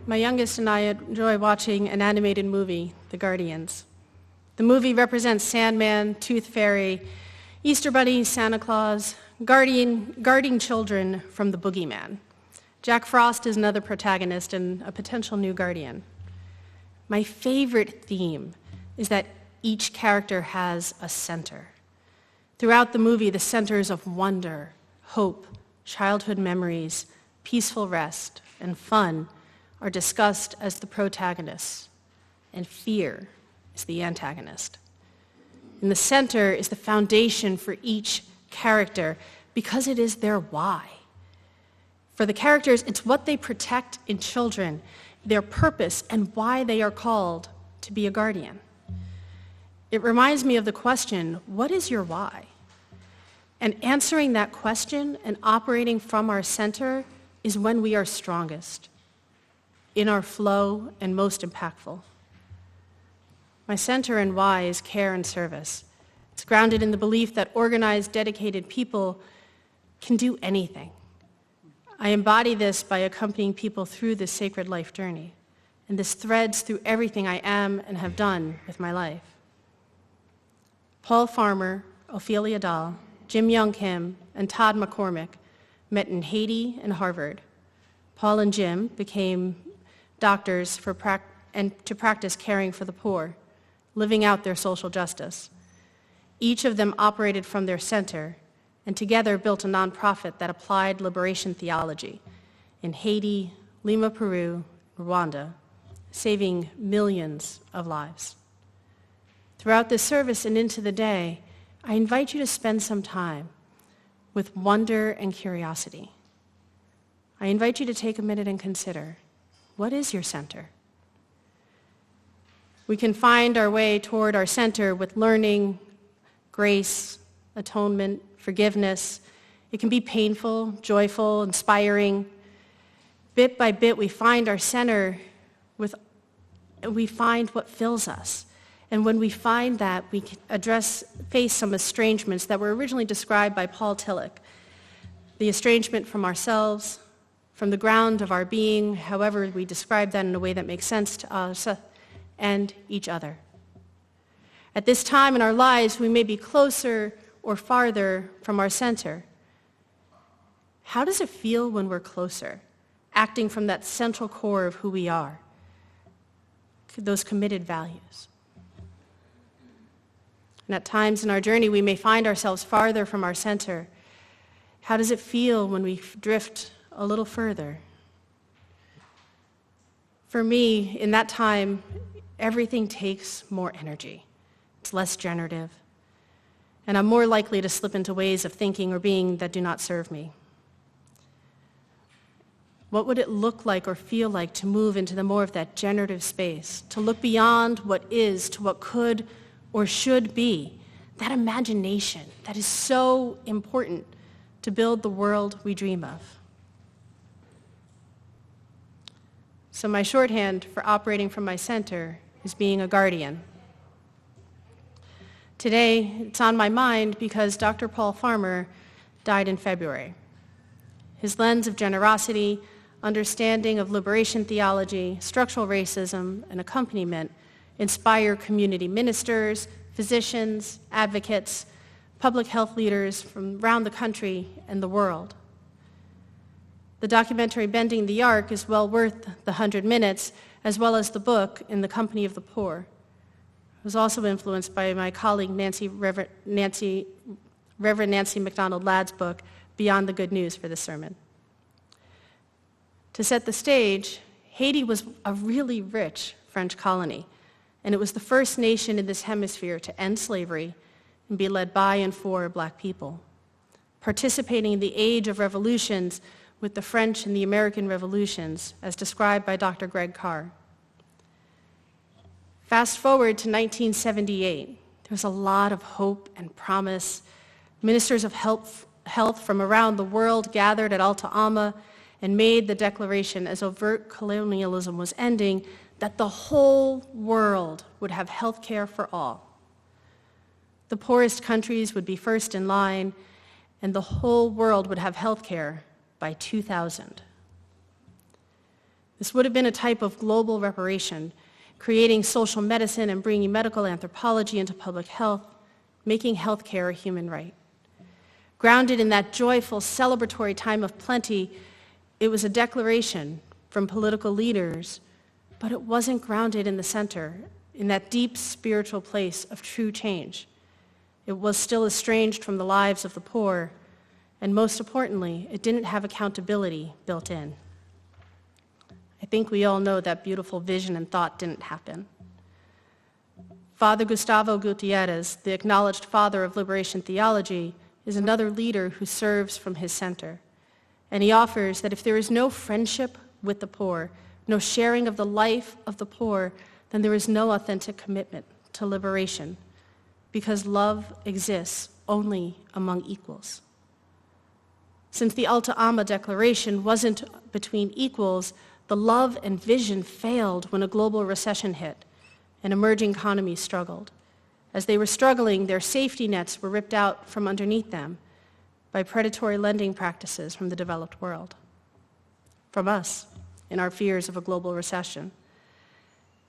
My youngest and I enjoy watching an animated movie, The Guardians. The movie represents Sandman, Tooth Fairy, Easter Bunny, Santa Claus, guarding children from the boogeyman. Jack Frost is another protagonist and a potential new guardian. My favorite theme is that each character has a center. Throughout the movie, the centers of wonder, hope, childhood memories, peaceful rest, and fun are discussed as the protagonists, and fear is the antagonist. And the center is the foundation for each character because it is their why. For the characters, it's what they protect in children, their purpose, and why they are called to be a guardian. It reminds me of the question, what is your why? And answering that question and operating from our center is when we are strongest, in our flow, and most impactful. My center and why is care and service. It's grounded in the belief that organized, dedicated people can do anything. I embody this by accompanying people through this sacred life journey, and this threads through everything I am and have done with my life. Paul Farmer, Ophelia Dahl, Jim Young Kim, and Todd McCormick met in Haiti and Harvard. Paul and Jim became doctors to practice caring for the poor, living out their social justice. Each of them operated from their center and together built a nonprofit that applied liberation theology in Haiti, Lima, Peru, Rwanda, saving millions of lives. Throughout this service and into the day, I invite you to spend some time with wonder and curiosity. I invite you to take a minute and consider, what is your center? We can find our way toward our center with learning, grace, atonement, forgiveness. It can be painful, joyful, inspiring. Bit by bit, we find our center, we find what fills us. And when we find that, we can face some estrangements that were originally described by Paul Tillich. The estrangement from ourselves, from the ground of our being, however we describe that in a way that makes sense to us, and each other. At this time in our lives, we may be closer or farther from our center. How does it feel when we're closer, acting from that central core of who we are, those committed values? And at times in our journey, we may find ourselves farther from our center. How does it feel when we drift a little further? For me, in that time, everything takes more energy. It's less generative. And I'm more likely to slip into ways of thinking or being that do not serve me. What would it look like or feel like to move into the more of that generative space, to look beyond what is to what could or should be, that imagination that is so important to build the world we dream of? So my shorthand for operating from my center is being a guardian. Today, it's on my mind because Dr. Paul Farmer died in February. His lens of generosity, understanding of liberation theology, structural racism, and accompaniment inspire community ministers, physicians, advocates, public health leaders from around the country and the world. The documentary Bending the Arc is well worth the 100 minutes, as well as the book In the Company of the Poor. I was also influenced by my colleague Reverend Nancy MacDonald Ladd's book, Beyond the Good News, for this sermon. To set the stage, Haiti was a really rich French colony, and it was the first nation in this hemisphere to end slavery and be led by and for Black people, participating in the age of revolutions with the French and the American revolutions, as described by Dr. Greg Carr. Fast forward to 1978, there was a lot of hope and promise. Ministers of health from around the world gathered at Alta Ama and made the declaration, as overt colonialism was ending, that the whole world would have health care for all. The poorest countries would be first in line, and the whole world would have health care by 2000. This would have been a type of global reparation, creating social medicine and bringing medical anthropology into public health, making healthcare a human right. Grounded in that joyful, celebratory time of plenty, it was a declaration from political leaders, but it wasn't grounded in the center, in that deep spiritual place of true change. It was still estranged from the lives of the poor, and most importantly, it didn't have accountability built in. I think we all know that beautiful vision and thought didn't happen. Father Gustavo Gutierrez, the acknowledged father of liberation theology, is another leader who serves from his center. And he offers that if there is no friendship with the poor, no sharing of the life of the poor, then there is no authentic commitment to liberation, because love exists only among equals. Since the Alta Ama Declaration wasn't between equals, the love and vision failed when a global recession hit and emerging economies struggled. As they were struggling, their safety nets were ripped out from underneath them by predatory lending practices from the developed world, from us, in our fears of a global recession.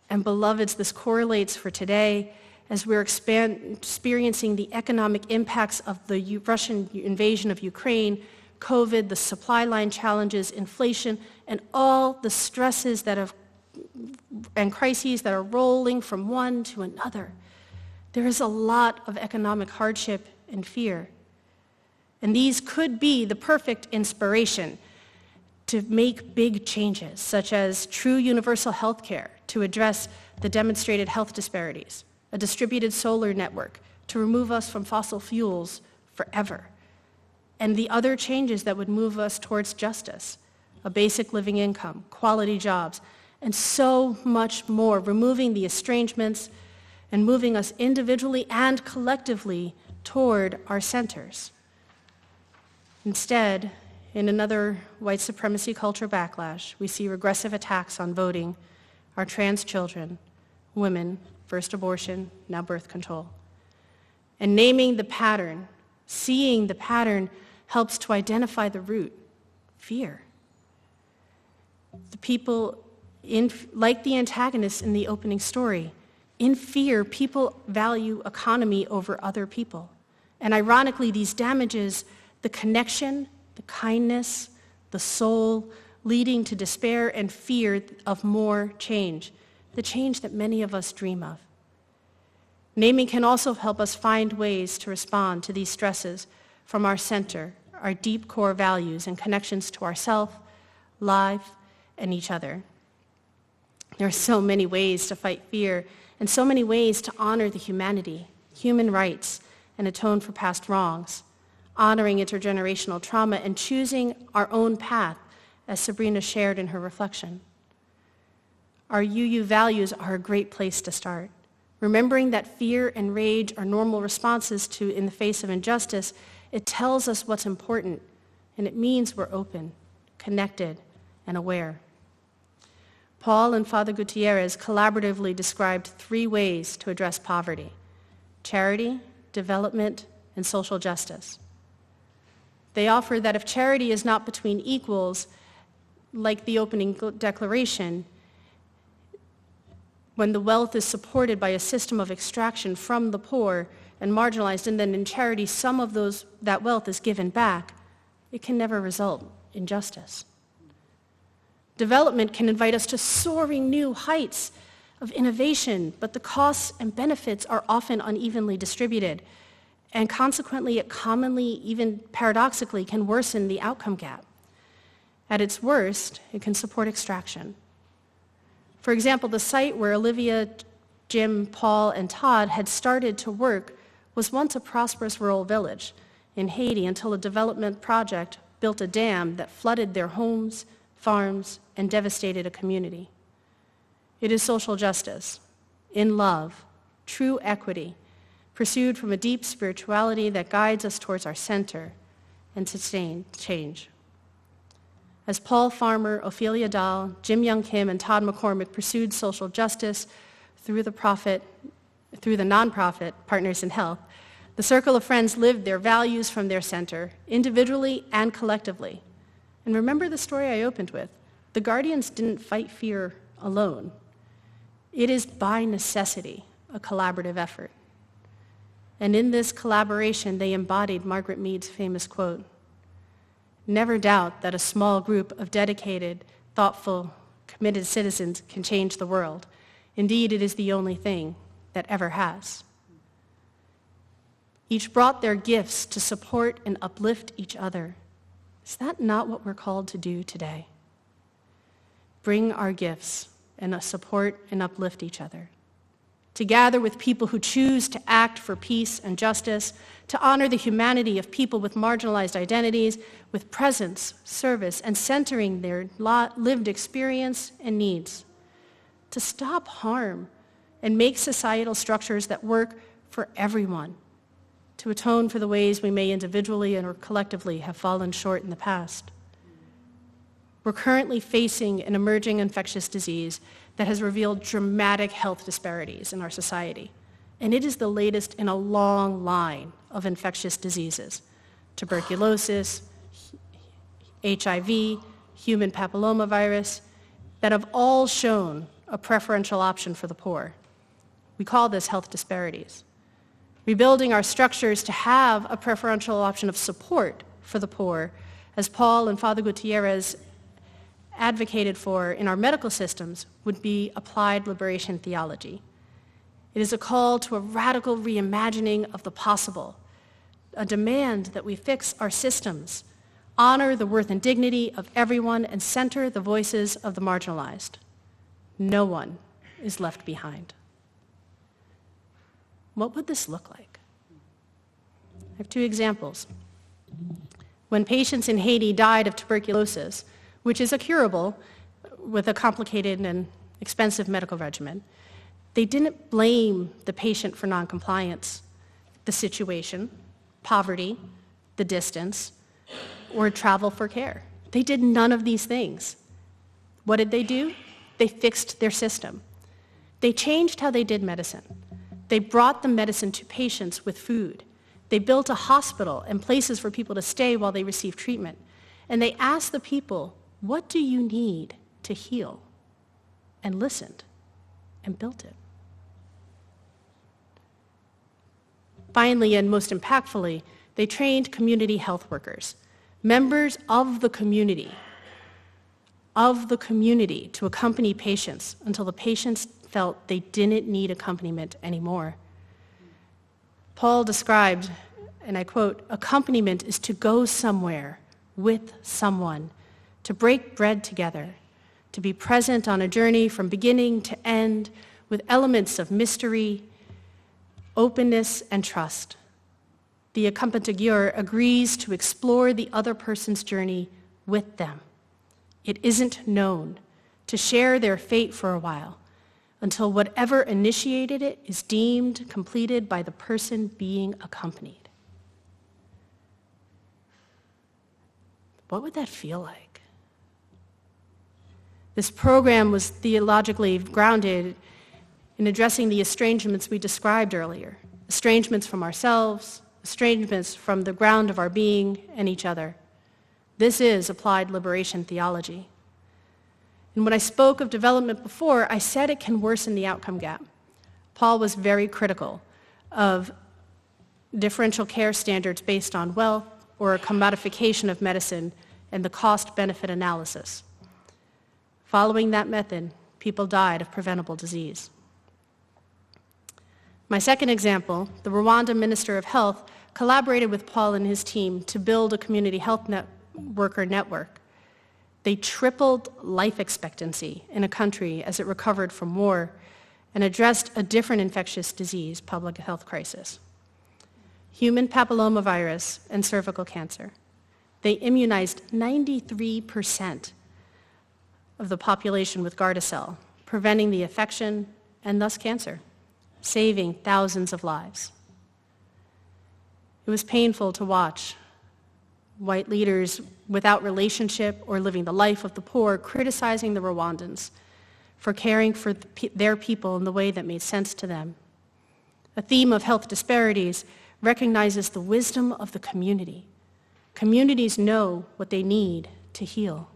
And beloveds, this correlates for today as we're experiencing the economic impacts of the Russian invasion of Ukraine, COVID, the supply line challenges, inflation, and all the stresses and crises that are rolling from one to another. There is a lot of economic hardship and fear. And these could be the perfect inspiration to make big changes, such as true universal health care to address the demonstrated health disparities, a distributed solar network to remove us from fossil fuels forever, and the other changes that would move us towards justice, a basic living income, quality jobs, and so much more, removing the estrangements and moving us individually and collectively toward our centers. Instead, in another white supremacy culture backlash, we see regressive attacks on voting, our trans children, women, first abortion, now birth control. And naming the pattern, seeing the pattern, helps to identify the root, fear. The people, like the antagonists in the opening story, in fear, people value economy over other people. And ironically, these damages the connection, the kindness, the soul, leading to despair and fear of more change, the change that many of us dream of. Naming can also help us find ways to respond to these stresses from our center, our deep core values and connections to ourself, life, and each other. There are so many ways to fight fear and so many ways to honor the humanity, human rights, and atone for past wrongs, honoring intergenerational trauma and choosing our own path, as Sabrina shared in her reflection. Our UU values are a great place to start. Remembering that fear and rage are normal responses to in the face of injustice, it tells us what's important, and it means we're open, connected, and aware. Paul and Father Gutierrez collaboratively described 3 ways to address poverty: charity, development, and social justice. They offer that if charity is not between equals, like the opening declaration, when the wealth is supported by a system of extraction from the poor and marginalized, and then in charity some of that wealth is given back, it can never result in justice. Development can invite us to soaring new heights of innovation, but the costs and benefits are often unevenly distributed, and consequently it commonly, even paradoxically, can worsen the outcome gap. At its worst, it can support extraction. For example, the site where Olivia, Jim, Paul, and Todd had started to work was once a prosperous rural village in Haiti until a development project built a dam that flooded their homes, farms, and devastated a community. It is social justice, in love, true equity, pursued from a deep spirituality that guides us towards our center and sustained change. As Paul Farmer, Ophelia Dahl, Jim Young Kim, and Todd McCormick pursued social justice through the nonprofit Partners in Health, the circle of friends lived their values from their center, individually and collectively. And remember the story I opened with. The Guardians didn't fight fear alone. It is by necessity a collaborative effort. And in this collaboration, they embodied Margaret Mead's famous quote, "Never doubt that a small group of dedicated, thoughtful, committed citizens can change the world. Indeed, it is the only thing that ever has." Each brought their gifts to support and uplift each other. Is that not what we're called to do today? Bring our gifts and support and uplift each other. To gather with people who choose to act for peace and justice, to honor the humanity of people with marginalized identities, with presence, service, and centering their lived experience and needs. To stop harm and make societal structures that work for everyone. To atone for the ways we may individually or collectively have fallen short in the past. We're currently facing an emerging infectious disease that has revealed dramatic health disparities in our society. And it is the latest in a long line of infectious diseases: tuberculosis, HIV, human papillomavirus, that have all shown a preferential option for the poor. We call this health disparities. Rebuilding our structures to have a preferential option of support for the poor, as Paul and Father Gutierrez advocated for in our medical systems, would be applied liberation theology. It is a call to a radical reimagining of the possible, a demand that we fix our systems, honor the worth and dignity of everyone, and center the voices of the marginalized. No one is left behind. What would this look like? I have two examples. When patients in Haiti died of tuberculosis, which is curable with a complicated and expensive medical regimen, they didn't blame the patient for noncompliance, the situation, poverty, the distance, or travel for care. They did none of these things. What did they do? They fixed their system. They changed how they did medicine. They brought the medicine to patients with food. They built a hospital and places for people to stay while they received treatment. And they asked the people, "What do you need to heal?" And listened and built it. Finally, and most impactfully, they trained community health workers, members of the community, to accompany patients until the patients felt they didn't need accompaniment anymore. Paul described, and I quote, "Accompaniment is to go somewhere with someone, to break bread together, to be present on a journey from beginning to end with elements of mystery, openness, and trust. The accompagnateur agrees to explore the other person's journey with them. It isn't known, to share their fate for a while, until whatever initiated it is deemed completed by the person being accompanied." What would that feel like? This program was theologically grounded in addressing the estrangements we described earlier, estrangements from ourselves, estrangements from the ground of our being and each other. This is applied liberation theology. And when I spoke of development before, I said it can worsen the outcome gap. Paul was very critical of differential care standards based on wealth or a commodification of medicine and the cost-benefit analysis. Following that method, people died of preventable disease. My second example, the Rwanda Minister of Health collaborated with Paul and his team to build a community health worker network. They tripled life expectancy in a country as it recovered from war and addressed a different infectious disease public health crisis: human papillomavirus and cervical cancer. They immunized 93% of the population with Gardasil, preventing the infection and thus cancer, saving thousands of lives. It was painful to watch white leaders without relationship or living the life of the poor criticizing the Rwandans for caring for their people in the way that made sense to them. A theme of health disparities recognizes the wisdom of the community. Communities know what they need to heal.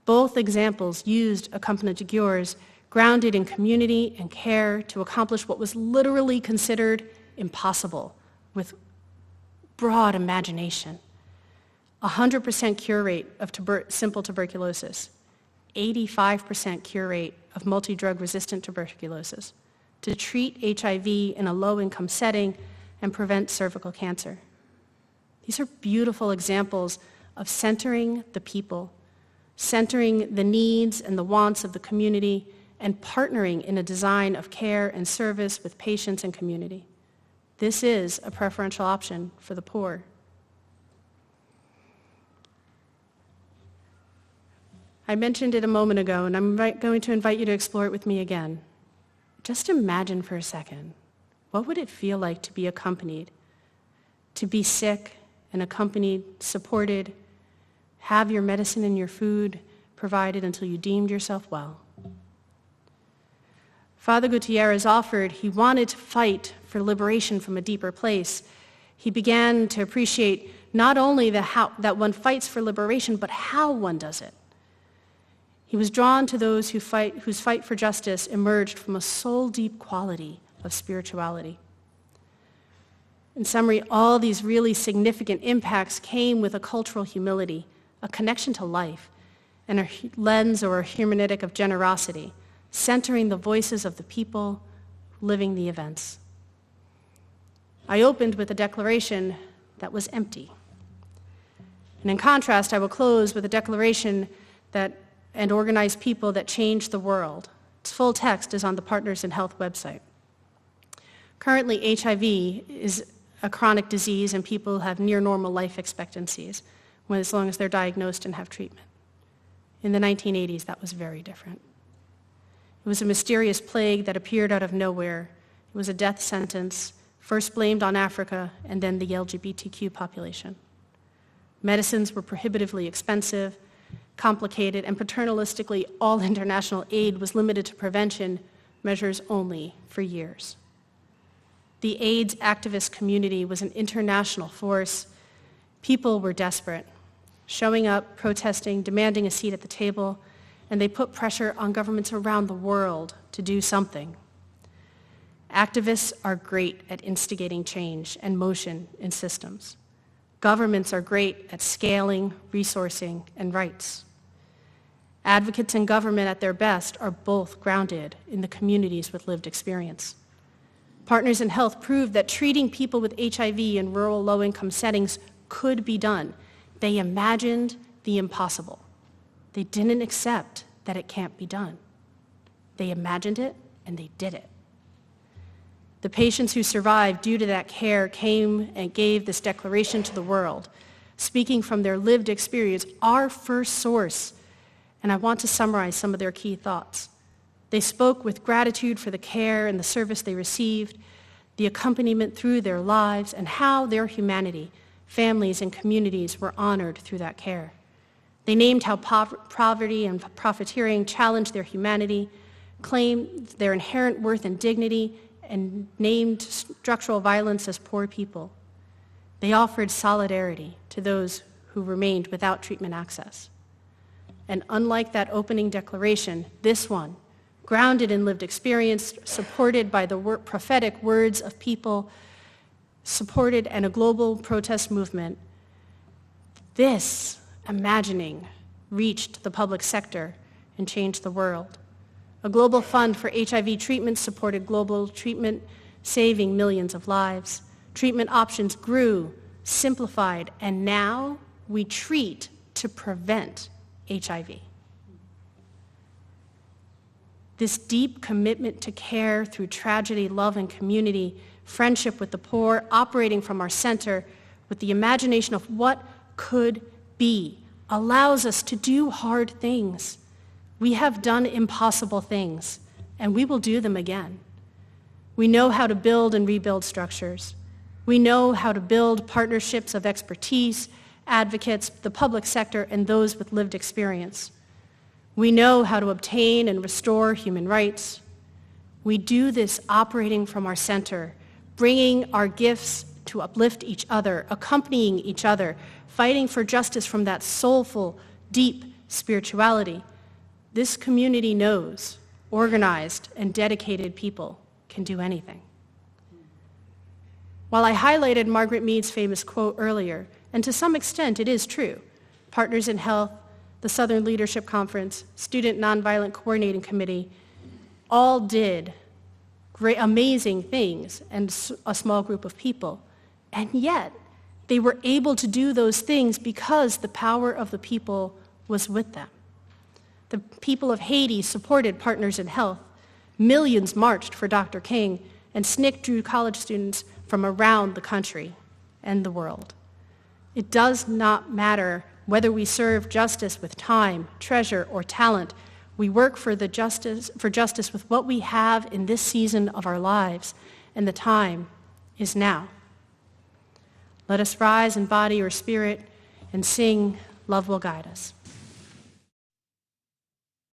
Both examples used accompagnateurs grounded in community and care to accomplish what was literally considered impossible with broad imagination. 100% cure rate of simple tuberculosis, 85% cure rate of multi-drug resistant tuberculosis, to treat HIV in a low-income setting and prevent cervical cancer. These are beautiful examples of centering the people, centering the needs and the wants of the community, and partnering in a design of care and service with patients and community. This is a preferential option for the poor. I mentioned it a moment ago, and I'm going to invite you to explore it with me again. Just imagine for a second, what would it feel like to be accompanied, to be sick and accompanied, supported, have your medicine and your food provided until you deemed yourself well? Father Gutierrez offered he wanted to fight for liberation from a deeper place. He began to appreciate not only that one fights for liberation, but how one does it. He was drawn to those whose fight for justice emerged from a soul-deep quality of spirituality. In summary, all these really significant impacts came with a cultural humility, a connection to life, and a lens or a hermeneutic of generosity, centering the voices of the people living the events. I opened with a declaration that was empty. And in contrast, I will close with a declaration and organized people that changed the world. Its full text is on the Partners in Health website. Currently, HIV is a chronic disease and people have near normal life expectancies as long as they're diagnosed and have treatment. In the 1980s, that was very different. It was a mysterious plague that appeared out of nowhere. It was a death sentence, first blamed on Africa and then the LGBTQ population. Medicines were prohibitively expensive, complicated, and paternalistically, all international aid was limited to prevention measures only for years. The AIDS activist community was an international force. People were desperate, showing up, protesting, demanding a seat at the table, and they put pressure on governments around the world to do something. Activists are great at instigating change and motion in systems. Governments are great at scaling, resourcing, and rights. Advocates and government at their best are both grounded in the communities with lived experience. Partners in Health proved that treating people with HIV in rural low-income settings could be done. They imagined the impossible. They didn't accept that it can't be done. They imagined it and they did it. The patients who survived due to that care came and gave this declaration to the world, speaking from their lived experience, our first source. And I want to summarize some of their key thoughts. They spoke with gratitude for the care and the service they received, the accompaniment through their lives, and how their humanity, families, and communities were honored through that care. They named how poverty and profiteering challenged their humanity, claimed their inherent worth and dignity, and named structural violence as poor people. They offered solidarity to those who remained without treatment access. And unlike that opening declaration, this one, grounded in lived experience, supported by the prophetic words of people, supported and a global protest movement, this imagining reached the public sector and changed the world. A global fund for HIV treatment supported global treatment, saving millions of lives. Treatment options grew, simplified, and now we treat to prevent HIV. This deep commitment to care through tragedy, love, and community, friendship with the poor, operating from our center with the imagination of what could be, allows us to do hard things. We have done impossible things, and we will do them again. We know how to build and rebuild structures. We know how to build partnerships of expertise, advocates, the public sector, and those with lived experience. We know how to obtain and restore human rights. We do this operating from our center, bringing our gifts to uplift each other, accompanying each other, fighting for justice from that soulful, deep spirituality, this community knows organized and dedicated people can do anything. While I highlighted Margaret Mead's famous quote earlier, and to some extent it is true, Partners in Health, the Southern Leadership Conference, Student Nonviolent Coordinating Committee, all did great, amazing things, and a small group of people. And yet, they were able to do those things because the power of the people was with them. The people of Haiti supported Partners in Health. Millions marched for Dr. King, and SNCC drew college students from around the country and the world. It does not matter whether we serve justice with time, treasure, or talent. We work for justice with what we have in this season of our lives, and the time is now. Let us rise in body or spirit and sing, "Love Will Guide Us."